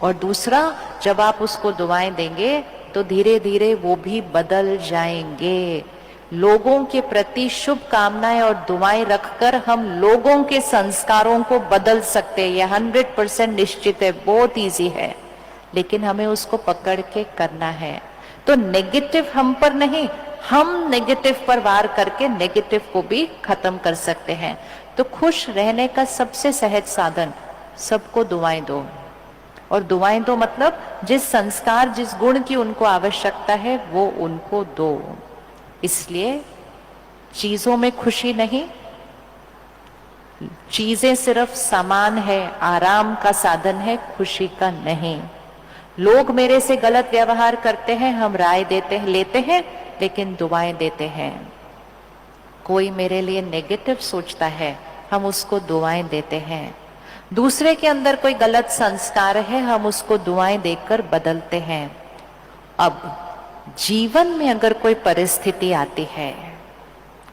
और दूसरा, जब आप उसको दुआएं देंगे तो धीरे धीरे वो भी बदल जाएंगे। लोगों के प्रति शुभ कामनाएं और दुआएं रखकर हम लोगों के संस्कारों को बदल सकते हैं। ये 100% निश्चित है, बहुत इजी है, लेकिन हमें उसको पकड़ के करना है। तो नेगेटिव हम पर नहीं, हम नेगेटिव पर वार करके नेगेटिव को भी खत्म कर सकते हैं। तो खुश रहने का सबसे सहज साधन, सबको दुआएं दो। और दुआएं दो मतलब जिस संस्कार जिस गुण की उनको आवश्यकता है वो उनको दो। इसलिए चीजों में खुशी नहीं, चीजें सिर्फ सामान है, आराम का साधन है, खुशी का नहीं। लोग मेरे से गलत व्यवहार करते हैं, हम राय देते हैं, लेते हैं, लेकिन दुआएं देते हैं। कोई मेरे लिए नेगेटिव सोचता है, हम उसको दुआएं देते हैं। दूसरे के अंदर कोई गलत संस्कार है, हम उसको दुआएं देकर बदलते हैं। अब जीवन में अगर कोई परिस्थिति आती है,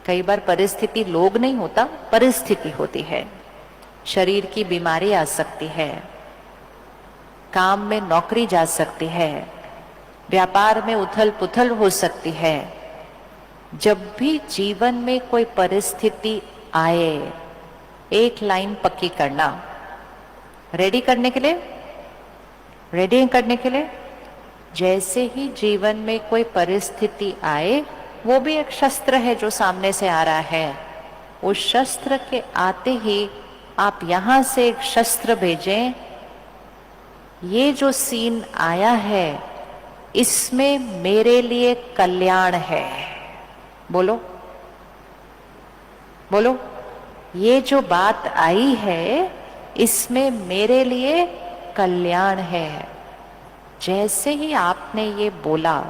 कई बार परिस्थिति लोग नहीं होता, परिस्थिति होती है। शरीर की बीमारी आ सकती है, काम में नौकरी जा सकती है, व्यापार में उथल पुथल हो सकती है। जब भी जीवन में कोई परिस्थिति आए, एक लाइन पक्की करना, रेडी करने के लिए, रेडी करने के लिए, जैसे ही जीवन में कोई परिस्थिति आए, वो भी एक शस्त्र है जो सामने से आ रहा है, उस शस्त्र के आते ही आप यहां से एक शस्त्र भेजें। ये जो सीन आया है इसमें मेरे लिए कल्याण है। बोलो बोलो, ये जो बात आई है इसमें मेरे लिए कल्याण है। जैसे ही आपने ये बोला,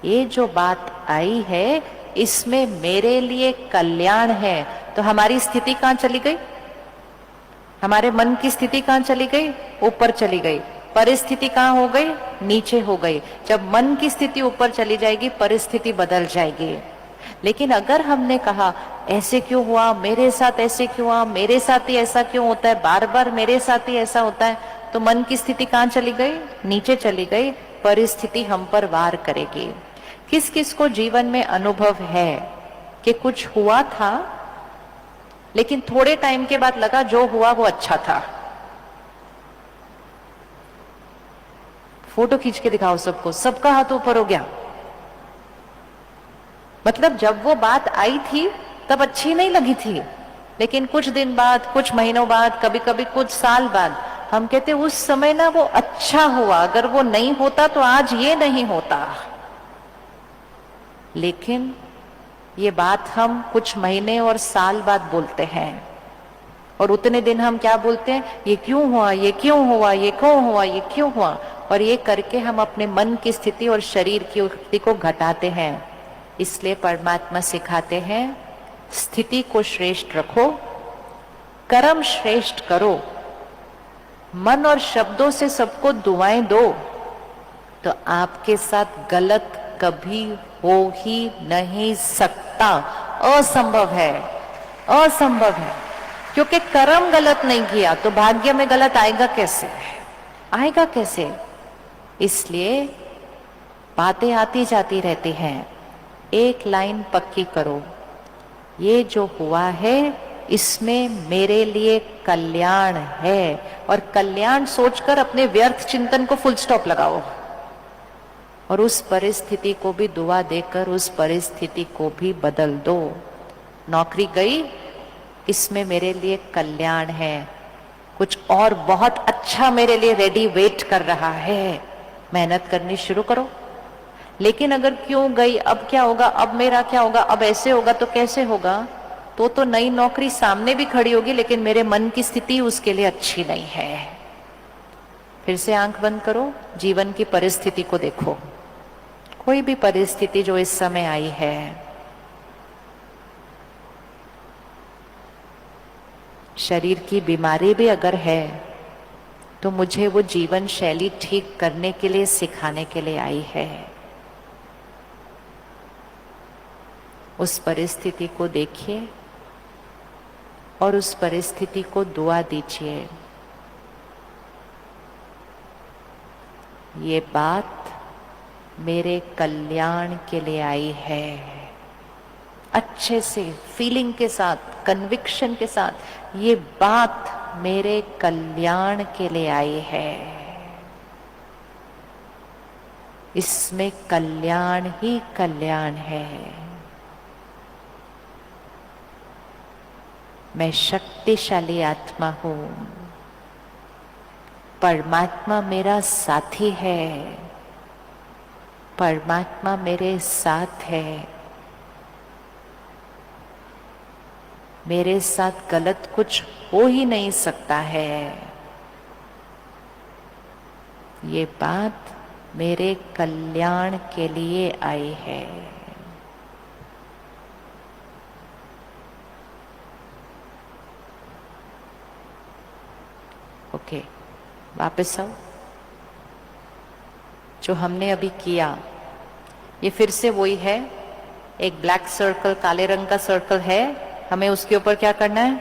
ये जो बात आई है इसमें मेरे लिए कल्याण है, तो हमारी स्थिति कहां चली गई? हमारे मन की स्थिति कहां चली गई? ऊपर चली गई। परिस्थिति कहां हो गई? नीचे हो गई। जब मन की स्थिति ऊपर चली जाएगी, परिस्थिति बदल जाएगी। लेकिन अगर हमने कहा ऐसे क्यों हुआ, मेरे साथ ऐसे क्यों हुआ, मेरे साथ ही ऐसा क्यों होता है, बार बार मेरे साथ ही ऐसा होता है, तो मन की स्थिति कहां चली गई? नीचे चली गई। परिस्थिति हम पर वार करेगी। किस किस को जीवन में अनुभव है कि कुछ हुआ था लेकिन थोड़े टाइम के बाद लगा जो हुआ वो अच्छा था? फोटो खींच के दिखाओ सबको, सबका हाथ ऊपर हो गया। मतलब जब वो बात आई थी तब अच्छी नहीं लगी थी, लेकिन कुछ दिन बाद, कुछ महीनों बाद, कभी कभी कुछ साल बाद हम कहते उस समय ना वो अच्छा हुआ, अगर वो नहीं होता तो आज ये नहीं होता। लेकिन ये बात हम कुछ महीने और साल बाद बोलते हैं, और उतने दिन हम क्या बोलते हैं? ये क्यों हुआ, ये क्यों हुआ, ये क्यों हुआ, ये क्यों हुआ। और ये करके हम अपने मन की स्थिति और शरीर की स्थिति को घटाते हैं। इसलिए परमात्मा सिखाते हैं, स्थिति को श्रेष्ठ रखो, कर्म श्रेष्ठ करो, मन और शब्दों से सबको दुआएं दो, तो आपके साथ गलत कभी हो ही नहीं सकता। असंभव है, असंभव है। क्योंकि कर्म गलत नहीं किया तो भाग्य में गलत आएगा कैसे? आएगा कैसे? इसलिए बातें आती जाती रहती हैं। एक लाइन पक्की करो, ये जो हुआ है इसमें मेरे लिए कल्याण है। और कल्याण सोचकर अपने व्यर्थ चिंतन को फुल स्टॉप लगाओ, और उस परिस्थिति को भी दुआ देकर उस परिस्थिति को भी बदल दो। नौकरी गई, इसमें मेरे लिए कल्याण है, कुछ और बहुत अच्छा मेरे लिए रेडी वेट कर रहा है। मेहनत करनी शुरू करो। लेकिन अगर क्यों गई, अब क्या होगा, अब मेरा क्या होगा, अब ऐसे होगा तो कैसे होगा, तो नई नौकरी सामने भी खड़ी होगी, लेकिन मेरे मन की स्थिति उसके लिए अच्छी नहीं है। फिर से आंख बंद करो, जीवन की परिस्थिति को देखो। कोई भी परिस्थिति जो इस समय आई है, शरीर की बीमारी भी अगर है, तो मुझे वो जीवन शैली ठीक करने के लिए, सिखाने के लिए आई है। उस परिस्थिति को देखिए और उस परिस्थिति को दुआ दीजिए। ये बात मेरे कल्याण के लिए आई है। अच्छे से फीलिंग के साथ, कन्विक्शन के साथ, ये बात मेरे कल्याण के लिए आई है। इसमें कल्याण ही कल्याण है। मैं शक्तिशाली आत्मा हूं। परमात्मा मेरा साथी है। परमात्मा मेरे साथ है। मेरे साथ गलत कुछ हो ही नहीं सकता है। ये बात मेरे कल्याण के लिए आई है। ओके, वापस आओ। जो हमने अभी किया ये फिर से वही है। एक ब्लैक सर्कल, काले रंग का सर्कल है, हमें उसके ऊपर क्या करना है?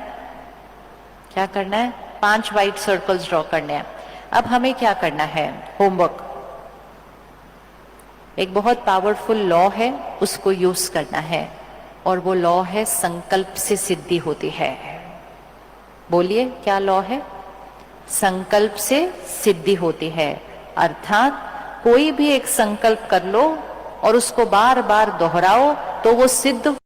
क्या करना है? 5 व्हाइट सर्कल्स ड्रॉ करने हैं। अब हमें क्या करना है? होमवर्क। एक बहुत पावरफुल लॉ है, उसको यूज करना है, और वो लॉ है संकल्प से सिद्धि होती है। बोलिए, क्या लॉ है? संकल्प से सिद्धि होती है। अर्थात कोई भी एक संकल्प कर लो और उसको बार बार दोहराओ तो वो सिद्ध